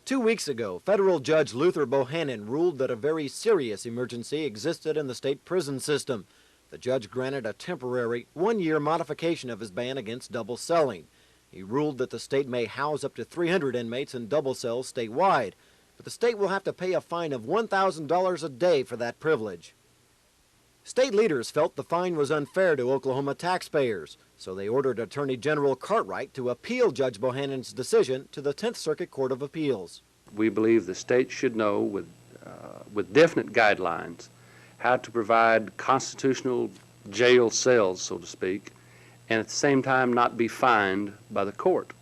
2 weeks ago, federal judge Judge Bohanon ruled that a very serious emergency existed in the state prison system. The judge granted a temporary 1-year modification of his ban against double celling. He ruled that the state may house up to 300 inmates in double cells statewide, but the state will have to pay a fine of $1,000 a day for that privilege. State leaders felt the fine was unfair to Oklahoma taxpayers, so they ordered Attorney General Cartwright to appeal Judge Bohanon's decision to the 10th Circuit Court of Appeals. We believe the state should know with definite guidelines how to provide constitutional jail cells, so to speak, and at the same time not be fined by the court.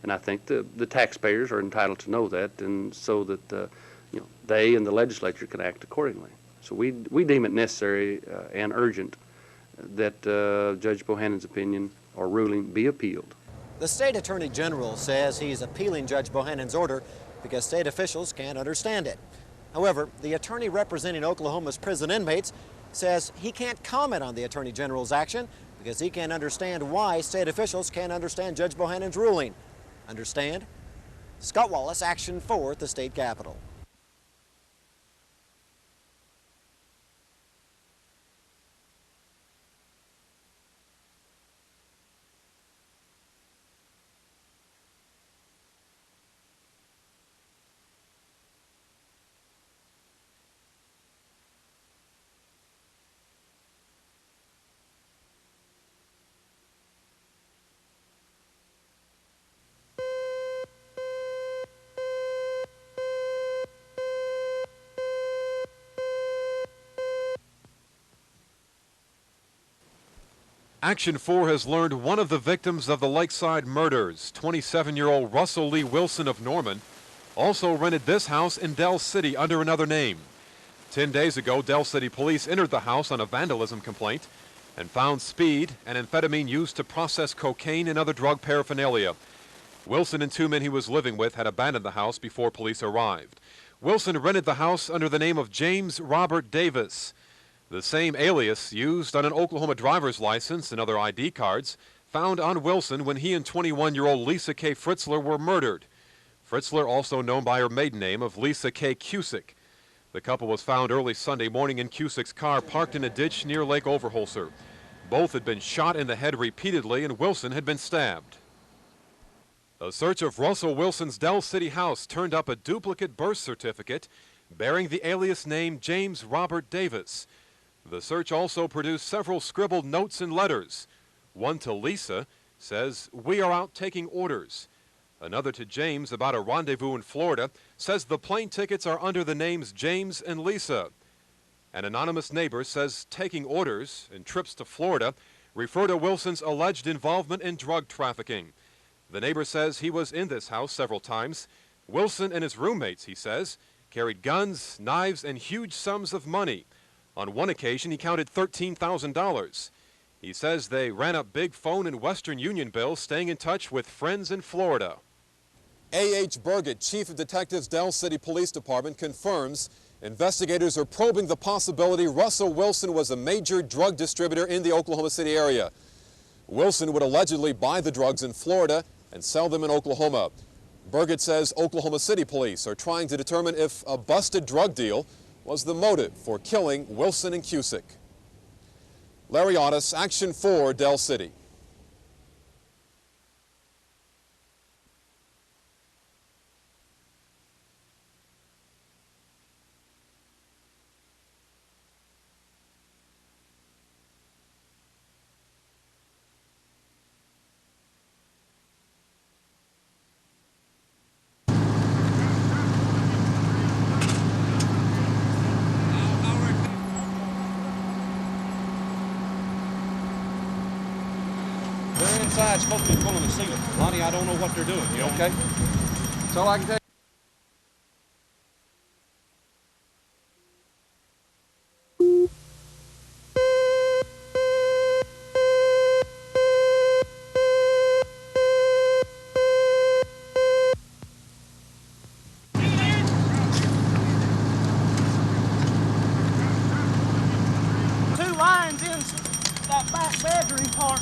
And I think the taxpayers are entitled to know that, and so that they and the legislature can act accordingly. So we deem it necessary and urgent that Judge Bohanon's opinion or ruling be appealed. The state attorney general says he's appealing Judge Bohanon's order because state officials can't understand it. However, the attorney representing Oklahoma's prison inmates says he can't comment on the attorney general's action because he can't understand why state officials can't understand Judge Bohanon's ruling. Understand? Scott Wallace, Action 4 at the state capitol. Action 4 has learned one of the victims of the Lakeside murders, 27-year-old Russell Lee Wilson of Norman, also rented this house in Del City under another name. 10 days ago, Del City police entered the house on a vandalism complaint and found speed and amphetamine used to process cocaine and other drug paraphernalia. Wilson and 2 men he was living with had abandoned the house before police arrived. Wilson rented the house under the name of James Robert Davis, the same alias used on an Oklahoma driver's license and other ID cards found on Wilson when he and 21-year-old Lisa K. Fritzler were murdered. Fritzler, also known by her maiden name of Lisa K. Cusick. The couple was found early Sunday morning in Cusick's car parked in a ditch near Lake Overholser. Both had been shot in the head repeatedly and Wilson had been stabbed. A search of Russell Wilson's Del City house turned up a duplicate birth certificate bearing the alias name James Robert Davis. The search also produced several scribbled notes and letters. One to Lisa says, "We are out taking orders." Another to James about a rendezvous in Florida says the plane tickets are under the names James and Lisa. An anonymous neighbor says taking orders and trips to Florida refer to Wilson's alleged involvement in drug trafficking. The neighbor says he was in this house several times. Wilson and his roommates, he says, carried guns, knives, and huge sums of money. On one occasion, he counted $13,000. He says they ran up big phone and Western Union bills, staying in touch with friends in Florida. A.H. Burgett, Chief of Detectives, Del City Police Department, confirms investigators are probing the possibility Russell Wilson was a major drug distributor in the Oklahoma City area. Wilson would allegedly buy the drugs in Florida and sell them in Oklahoma. Burgett says Oklahoma City police are trying to determine if a busted drug deal was the motive for killing Wilson and Cusick. Larry Otis, Action 4, Del City. They're inside smoking and pulling the ceiling. Lonnie, I don't know what they're doing. You okay? That's all I can tell you. Two lines in that back bedroom part.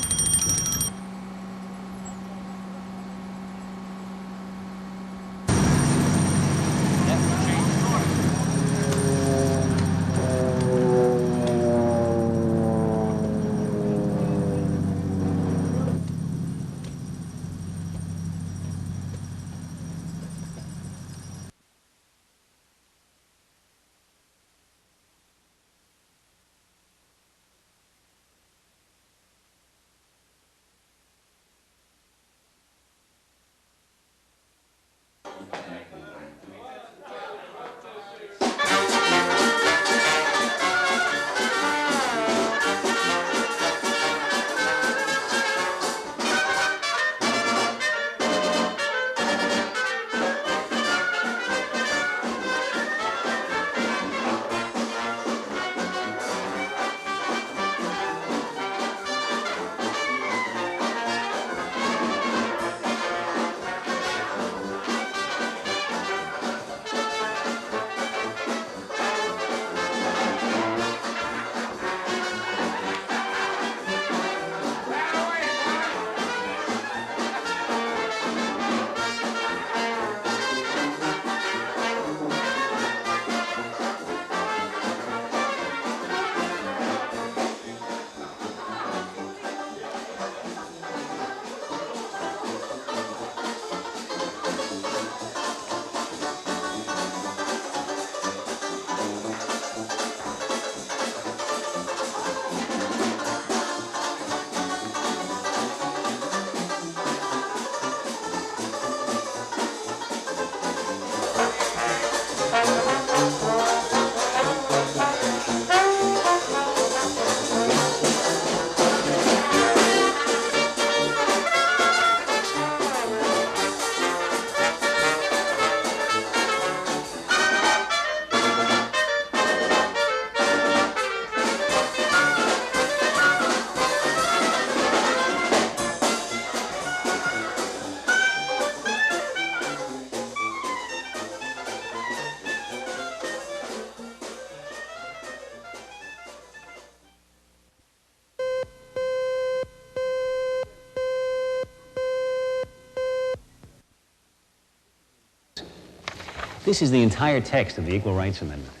This is the entire text of the Equal Rights Amendment.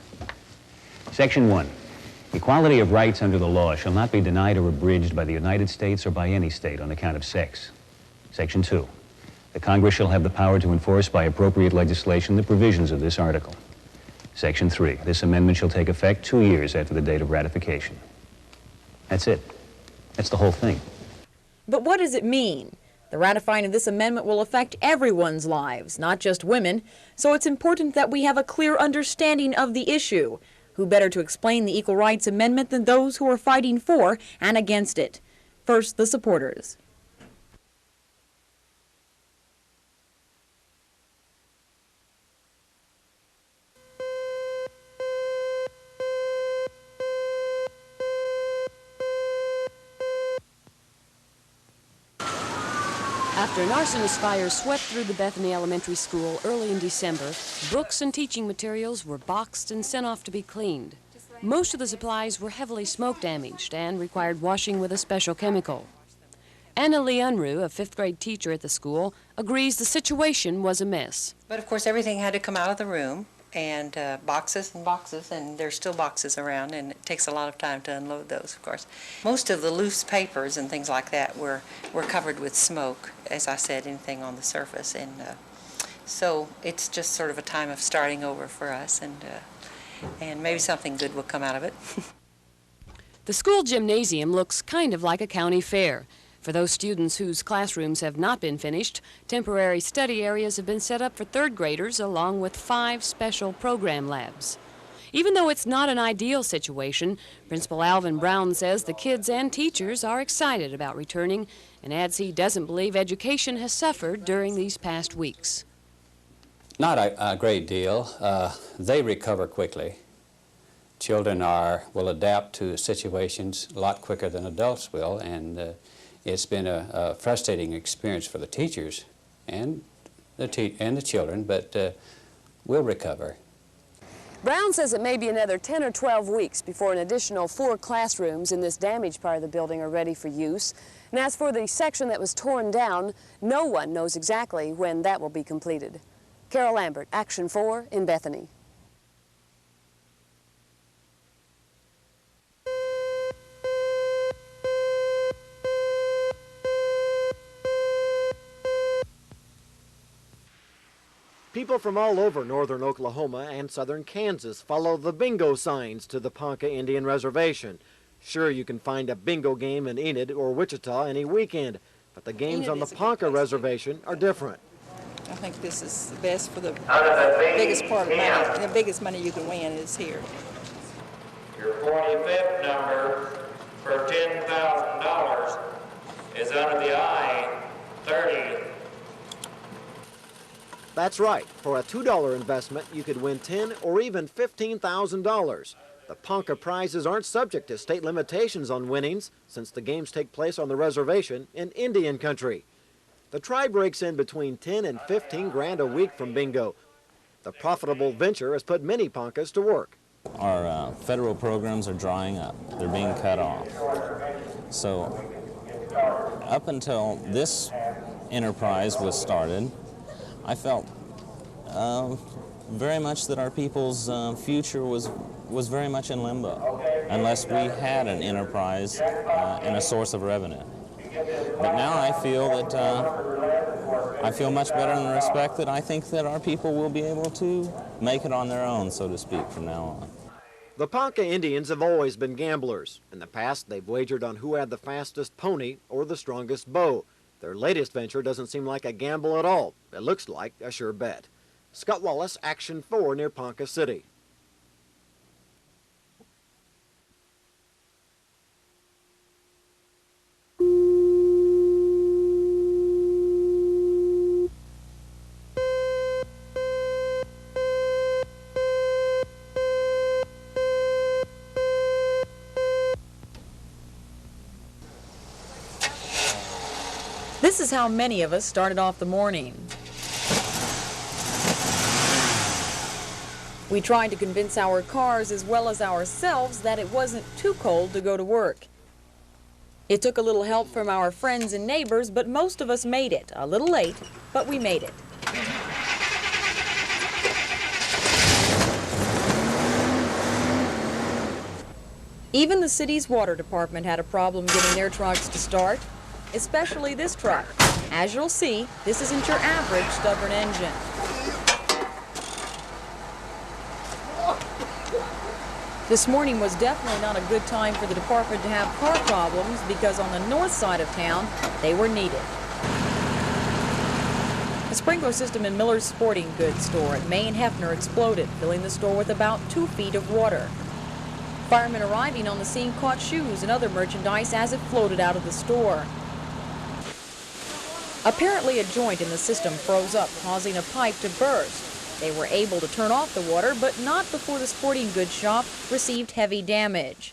Section 1. Equality of rights under the law shall not be denied or abridged by the United States or by any state on account of sex. Section 2. The Congress shall have the power to enforce by appropriate legislation the provisions of this article. Section 3. This amendment shall take effect 2 years after the date of ratification. That's it. That's the whole thing. But what does it mean? The ratifying of this amendment will affect everyone's lives, not just women, so it's important that we have a clear understanding of the issue. Who better to explain the Equal Rights Amendment than those who are fighting for and against it? First, the supporters. After an arsonist fire swept through the Bethany Elementary School early in December, books and teaching materials were boxed and sent off to be cleaned. Most of the supplies were heavily smoke damaged and required washing with a special chemical. Anna Lee Unruh, a fifth-grade teacher at the school, agrees the situation was a mess. But of course everything had to come out of the room, and boxes and boxes, and there's still boxes around, and it takes a lot of time to unload those, of course. Most of the loose papers and things like that were covered with smoke, as I said, anything on the surface, and so it's just sort of a time of starting over for us, and maybe something good will come out of it. The school gymnasium looks kind of like a county fair. For those students whose classrooms have not been finished, temporary study areas have been set up for third graders along with 5 special program labs. Even though it's not an ideal situation, Principal Alvin Brown says the kids and teachers are excited about returning and adds he doesn't believe education has suffered during these past weeks. Not a great deal. They recover quickly. Children will adapt to situations a lot quicker than adults will, and it's been a frustrating experience for the teachers and the children, but we'll recover. Brown says it may be another 10 or 12 weeks before an additional 4 classrooms in this damaged part of the building are ready for use. And as for the section that was torn down, no one knows exactly when that will be completed. Carol Lambert, Action 4 in Bethany. People from all over northern Oklahoma and southern Kansas follow the bingo signs to the Ponca Indian Reservation. Sure, you can find a bingo game in Enid or Wichita any weekend, but the games on the Ponca Reservation are different. I think this is the best for the biggest part of money. The biggest money you can win is here. Your 45th number for $10,000 is under the I-30. That's right. For a $2 investment, you could win $10,000 or even $15,000. The Ponca prizes aren't subject to state limitations on winnings, since the games take place on the reservation in Indian country. The tribe rakes in between 10 and 15 grand a week from bingo. The profitable venture has put many Poncas to work. Our federal programs are drying up. They're being cut off. So up until this enterprise was started, I felt very much that our people's future was very much in limbo unless we had an enterprise and a source of revenue. But now I feel that I feel much better in the respect that I think that our people will be able to make it on their own, so to speak, from now on. The Ponca Indians have always been gamblers. In the past, they've wagered on who had the fastest pony or the strongest bow. Their latest venture doesn't seem like a gamble at all. It looks like a sure bet. Scott Wallace, Action 4 near Ponca City. This is how many of us started off the morning. We tried to convince our cars as well as ourselves that it wasn't too cold to go to work. It took a little help from our friends and neighbors, but most of us made it. A little late, but we made it. Even the city's water department had a problem getting their trucks to start, especially this truck. As you'll see, this isn't your average stubborn engine. This morning was definitely not a good time for the department to have car problems because on the north side of town, they were needed. A sprinkler system in Miller's sporting goods store at May and Hefner exploded, filling the store with about 2 feet of water. Firemen arriving on the scene caught shoes and other merchandise as it floated out of the store. Apparently, a joint in the system froze up, causing a pipe to burst. They were able to turn off the water, but not before the sporting goods shop received heavy damage.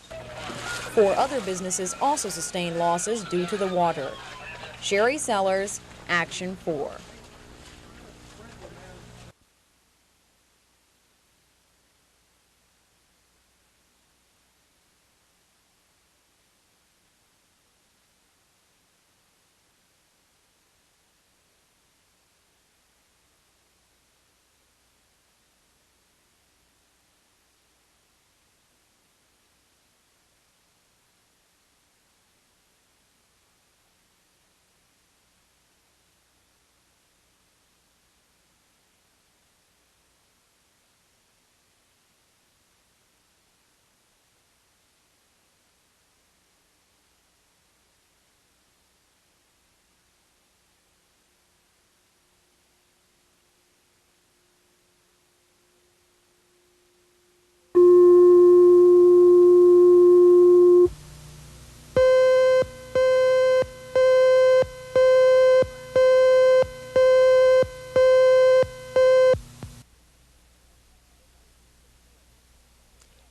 4 other businesses also sustained losses due to the water. Sherry Sellers, Action 4.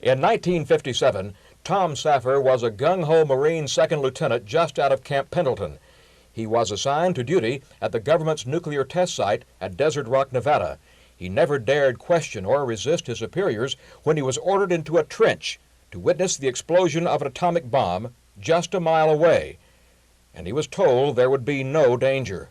In 1957, Tom Saffer was a gung-ho Marine second lieutenant just out of Camp Pendleton. He was assigned to duty at the government's nuclear test site at Desert Rock, Nevada. He never dared question or resist his superiors when he was ordered into a trench to witness the explosion of an atomic bomb just a mile away. And he was told there would be no danger.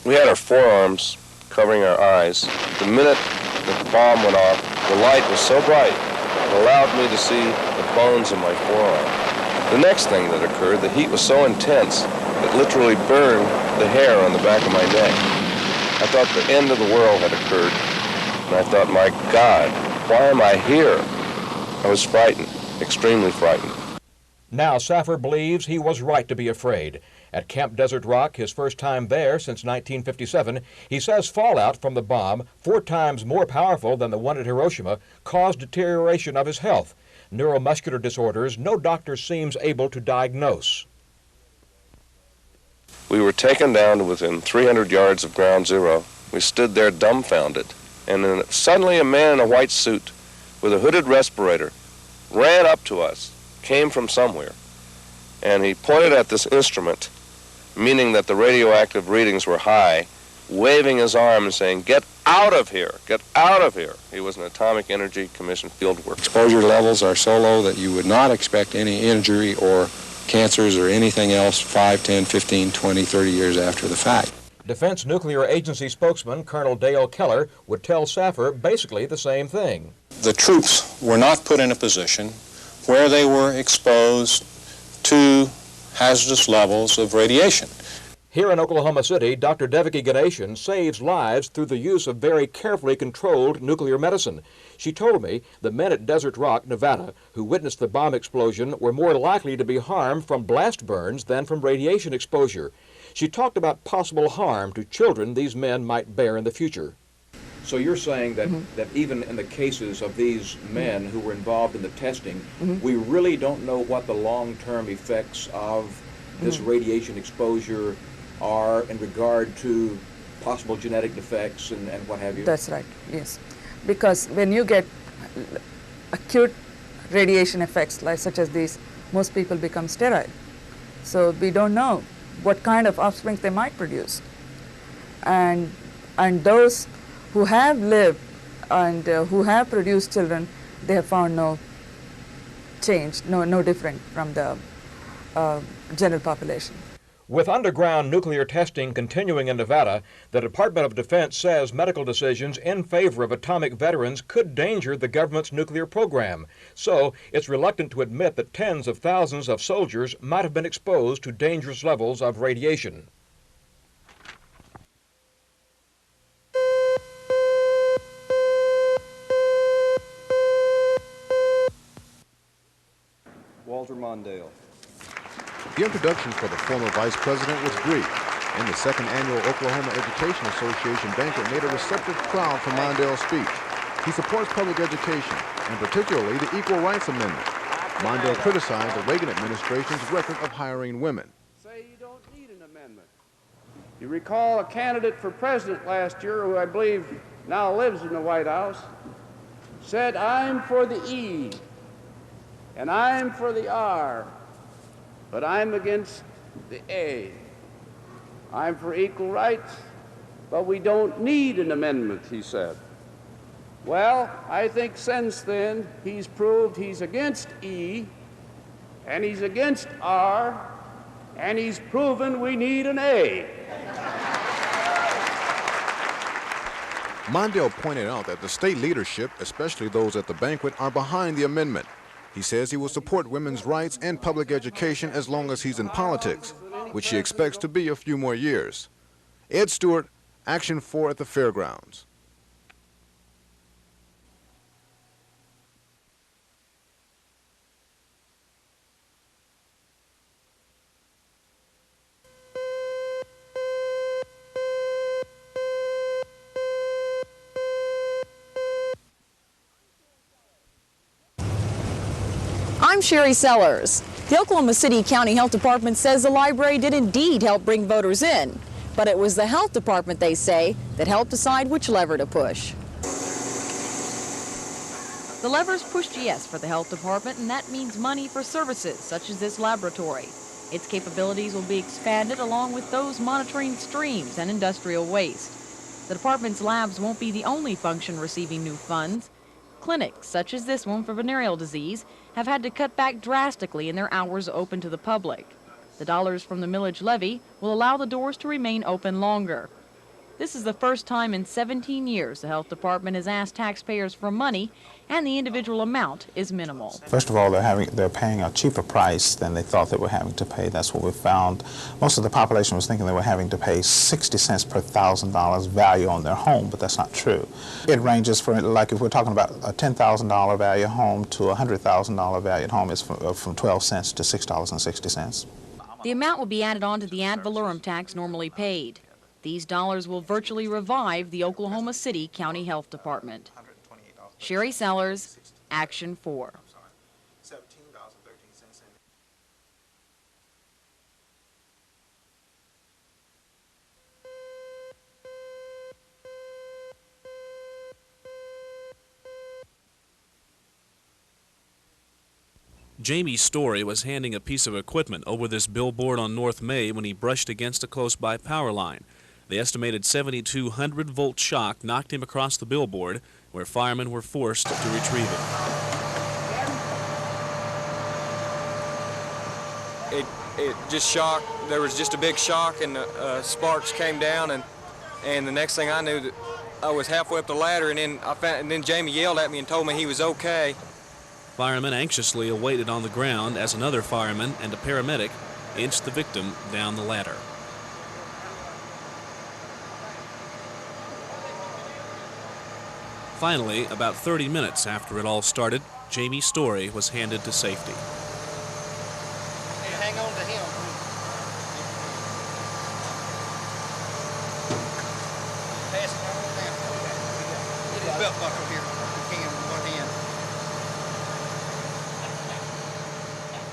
We had our forearms covering our eyes. The minute the bomb went off, the light was so bright, it allowed me to see the bones in my forearm. The next thing that occurred, the heat was so intense, it literally burned the hair on the back of my neck. I thought the end of the world had occurred, and I thought, my God, why am I here? I was frightened, extremely frightened. Now Saffer believes he was right to be afraid. At Camp Desert Rock, his first time there since 1957, he says fallout from the bomb, 4 times more powerful than the one at Hiroshima, caused deterioration of his health. Neuromuscular disorders no doctor seems able to diagnose. We were taken down to within 300 yards of ground zero. We stood there dumbfounded, and then suddenly a man in a white suit with a hooded respirator ran up to us, came from somewhere, and he pointed at this instrument, meaning that the radioactive readings were high, waving his arm and saying, "Get out of here, get out of here." He was an Atomic Energy Commission field worker. Exposure levels are so low that you would not expect any injury or cancers or anything else 5, 10, 15, 20, 30 years after the fact. Defense Nuclear Agency spokesman Colonel Dale Keller would tell Saffer basically the same thing. The troops were not put in a position where they were exposed to hazardous levels of radiation. Here in Oklahoma City, Dr. Devaki Ganeshan saves lives through the use of very carefully controlled nuclear medicine. She told me the men at Desert Rock, Nevada, who witnessed the bomb explosion were more likely to be harmed from blast burns than from radiation exposure. She talked about possible harm to children these men might bear in the future. So you're saying that, that even in the cases of these men who were involved in the testing, we really don't know what the long-term effects of this radiation exposure are in regard to possible genetic defects and what have you? That's right, yes. Because when you get acute radiation effects like such as these, most people become sterile. So we don't know what kind of offspring they might produce. And those who have lived and who have produced children, they have found no change, no different from the general population. With underground nuclear testing continuing in Nevada, the Department of Defense says medical decisions in favor of atomic veterans could endanger the government's nuclear program. So it's reluctant to admit that tens of thousands of soldiers might have been exposed to dangerous levels of radiation. Walter Mondale. The introduction for the former vice president was brief, and the second annual Oklahoma Education Association banquet made a receptive crowd for Mondale's speech. He supports public education, and particularly the Equal Rights Amendment. Mondale criticized the Reagan administration's record of hiring women. Say you don't need an amendment. You recall a candidate for president last year, who I believe now lives in the White House, said, "I'm for the E, and I'm for the R, but I'm against the A. I'm for equal rights, but we don't need an amendment," he said. Well, I think since then he's proved he's against E, and he's against R, and he's proven we need an A. Mondale pointed out that the state leadership, especially those at the banquet, are behind the amendment. He says he will support women's rights and public education as long as he's in politics, which he expects to be a few more years. Ed Stewart, Action 4 at the Fairgrounds. I'm Sherry Sellers. The Oklahoma City County Health Department says the library did indeed help bring voters in, but it was the health department, they say, that helped decide which lever to push. The levers pushed yes for the health department, and that means money for services such as this laboratory. Its capabilities will be expanded along with those monitoring streams and industrial waste. The department's labs won't be the only function receiving new funds. Clinics, such as this one for venereal disease, have had to cut back drastically in their hours open to the public. The dollars from the millage levy will allow the doors to remain open longer. This is the first time in 17 years the health department has asked taxpayers for money, and the individual amount is minimal. First of all, they're paying a cheaper price than they thought they were having to pay. That's what we found. Most of the population was thinking they were having to pay 60 cents per $1,000 value on their home, but that's not true. It ranges from, like if we're talking about a $10,000 value home to a $100,000 value home, is from 12 cents to $6.60. The amount will be added on to the ad valorem tax normally paid. These dollars will virtually revive the Oklahoma City County Health Department. Sherry Sellers, Action 4. Jamie Story was handing a piece of equipment over this billboard on North May when he brushed against a close-by power line. The estimated 7,200-volt shock knocked him across the billboard, where firemen were forced to retrieve it. It just shocked. There was just a big shock, and sparks came down, and the next thing I knew, that I was halfway up the ladder, and then Jamie yelled at me and told me he was okay. Firemen anxiously awaited on the ground as another fireman and a paramedic inched the victim down the ladder. Finally, about 30 minutes after it all started, Jamie Story was handed to safety. Hey, hang on to him. Pass it on down. Get his belt buckle here if you can with one hand.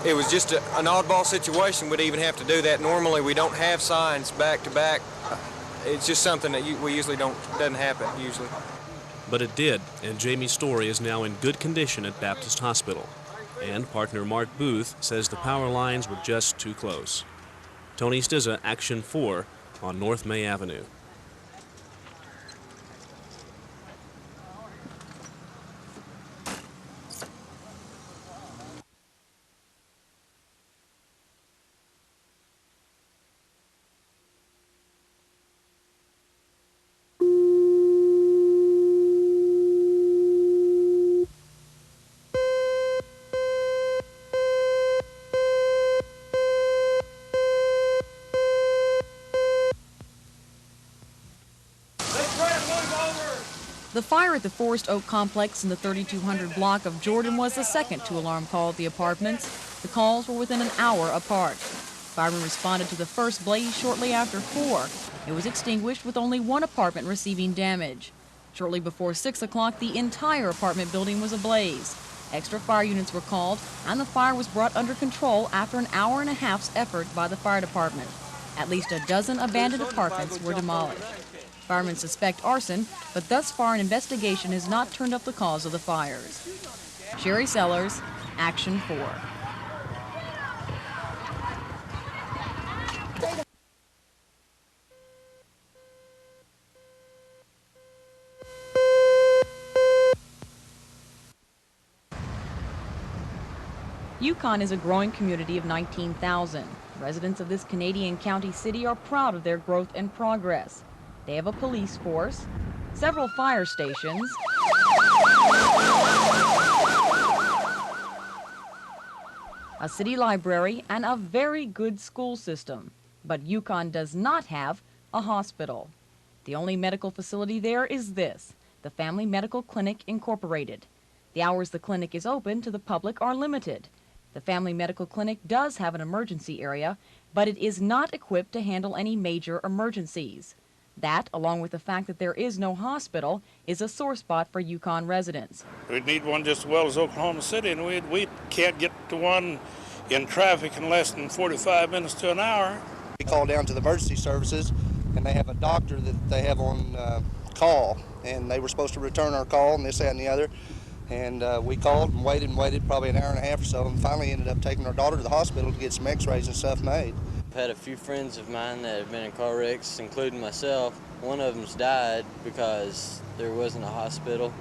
It was just an oddball situation. We'd even have to do that. Normally, we don't have signs back to back. It's just something that we usually doesn't happen usually. But it did, and Jamie Story is now in good condition at Baptist Hospital. And partner Mark Booth says the power lines were just too close. Tony Stizza, Action 4 on North May Avenue. The fire at the Forest Oak complex in the 3200 block of Jordan was the second two-alarm call at the apartments. The calls were within an hour apart. Firemen responded to the first blaze shortly after 4. It was extinguished with only one apartment receiving damage. Shortly before 6 o'clock, the entire apartment building was ablaze. Extra fire units were called, and the fire was brought under control after an hour and a half's effort by the fire department. At least a dozen abandoned apartments were demolished. Firemen suspect arson, but thus far an investigation has not turned up the cause of the fires. Sherry Sellers, Action 4. Yukon is a growing community of 19,000. Residents of this Canadian county city are proud of their growth and progress. They have a police force, several fire stations, a city library, and a very good school system. But Yukon does not have a hospital. The only medical facility there is this, the Family Medical Clinic Incorporated. The hours the clinic is open to the public are limited. The Family Medical Clinic does have an emergency area, but it is not equipped to handle any major emergencies. That, along with the fact that there is no hospital, is a sore spot for Yukon residents. We need one just as well as Oklahoma City, and we can't get to one in traffic in less than 45 minutes to an hour. We call down to the emergency services, and they have a doctor that they have on call, and they were supposed to return our call and this, that, and the other. And we called and waited probably an hour and a half or so, and finally ended up taking our daughter to the hospital to get some x-rays and stuff made. I've had a few friends of mine that have been in car wrecks, including myself. One of them's died because there wasn't a hospital.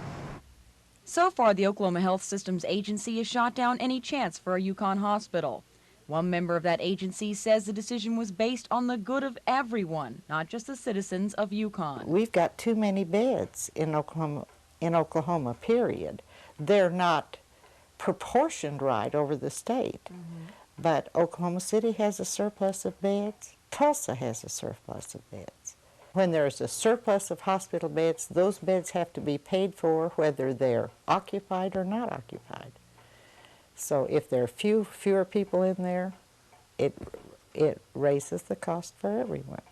So far, the Oklahoma Health Systems Agency has shot down any chance for a Yukon hospital. One member of that agency says the decision was based on the good of everyone, not just the citizens of Yukon. We've got too many beds in Oklahoma, period. They're not proportioned right over the state. But Oklahoma City has a surplus of beds. Tulsa has a surplus of beds. When there's a surplus of hospital beds, those beds have to be paid for whether they're occupied or not occupied. So if there are fewer people in there, it raises the cost for everyone.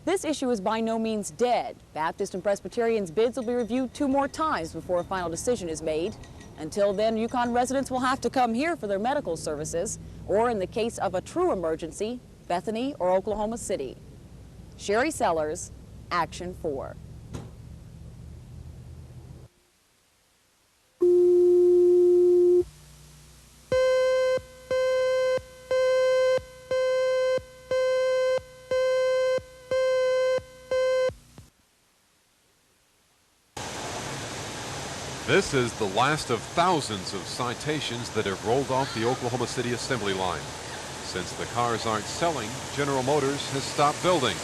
This issue is by no means dead. Baptist and Presbyterians' bids will be reviewed 2 more times before a final decision is made. Until then, Yukon residents will have to come here for their medical services, or in the case of a true emergency, Bethany or Oklahoma City. Sherry Sellers, Action 4. This is the last of thousands of citations that have rolled off the Oklahoma City assembly line. Since the cars aren't selling, General Motors has stopped building.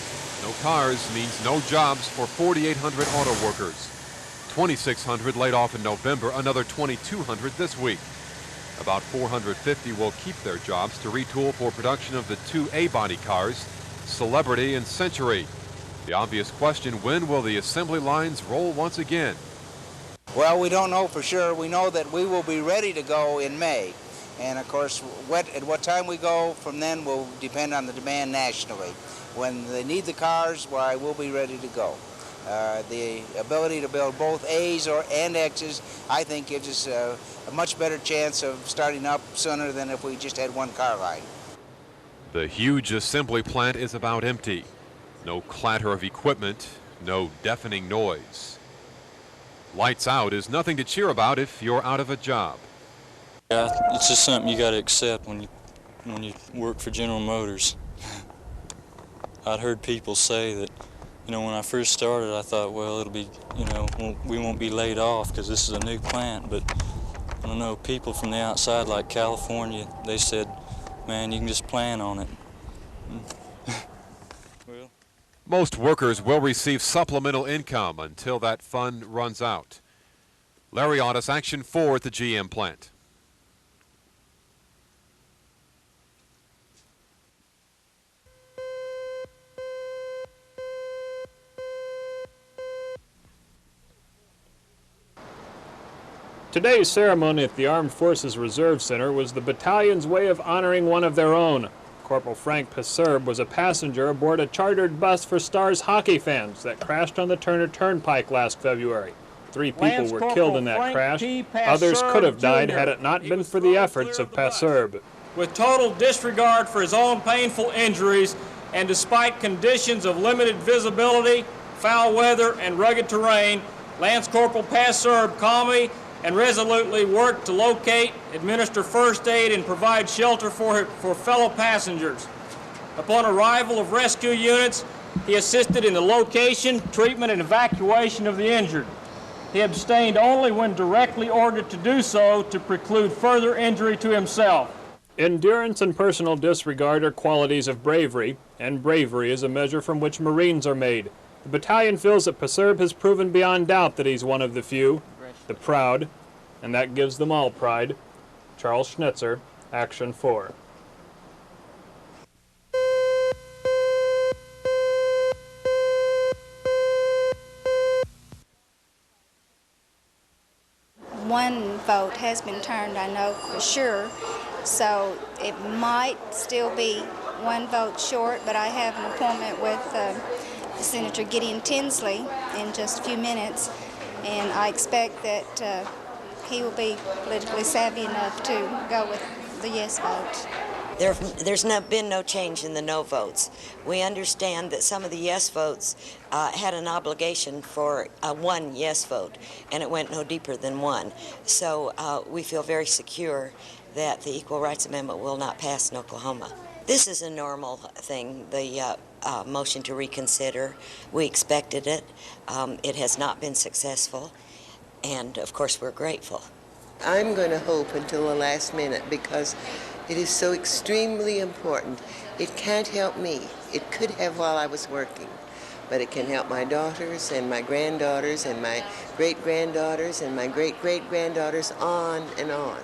No cars means no jobs for 4,800 auto workers. 2,600 laid off in November, another 2,200 this week. About 450 will keep their jobs to retool for production of the 2 A-body cars, Celebrity and Century. The obvious question, when will the assembly lines roll once again? Well, we don't know for sure. We know that we will be ready to go in May. And of course, at what time we go from then will depend on the demand nationally. When they need the cars, why, we'll be ready to go. The ability to build both A's and X's, I think, gives us a much better chance of starting up sooner than if we just had one car line. The huge assembly plant is about empty. No clatter of equipment, no deafening noise. Lights out is nothing to cheer about if you're out of a job. Yeah, it's just something you got to accept when you work for General Motors. I'd heard people say that, when I first started, I thought, well, it'll be, we won't be laid off because this is a new plant. But I don't know, people from the outside, like California, they said, man, you can just plan on it. Most workers will receive supplemental income until that fund runs out. Larry Audis, Action 4 at the GM plant. Today's ceremony at the Armed Forces Reserve Center was the battalion's way of honoring one of their own. Corporal Frank Paserb was a passenger aboard a chartered bus for Stars hockey fans that crashed on the Turner Turnpike last February. 3 people were killed in that crash. Others could have died had it not been for the efforts of Paserb. With total disregard for his own painful injuries, and despite conditions of limited visibility, foul weather, and rugged terrain, Lance Corporal Paserb calmly and resolutely worked to locate, administer first aid, and provide shelter for fellow passengers. Upon arrival of rescue units, he assisted in the location, treatment, and evacuation of the injured. He abstained only when directly ordered to do so to preclude further injury to himself. Endurance and personal disregard are qualities of bravery, and bravery is a measure from which Marines are made. The battalion feels that Paserb has proven beyond doubt that he's one of the few, the proud, and that gives them all pride. Charles Schnitzer, Action 4. One vote has been turned, I know for sure, so it might still be one vote short, but I have an appointment with Senator Gideon Tinsley in just a few minutes, and I expect that he will be politically savvy enough to go with the yes vote. There's been no change in the no votes. We understand that some of the yes votes had an obligation for one yes vote, and it went no deeper than one. So we feel very secure that the Equal Rights Amendment will not pass in Oklahoma. This is a normal thing, the motion to reconsider. We expected it. It has not been successful, and of course we're grateful. I'm going to hope until the last minute because it is so extremely important. It can't help me. It could have while I was working, but it can help my daughters and my granddaughters and my great-granddaughters and my great-great-granddaughters on and on.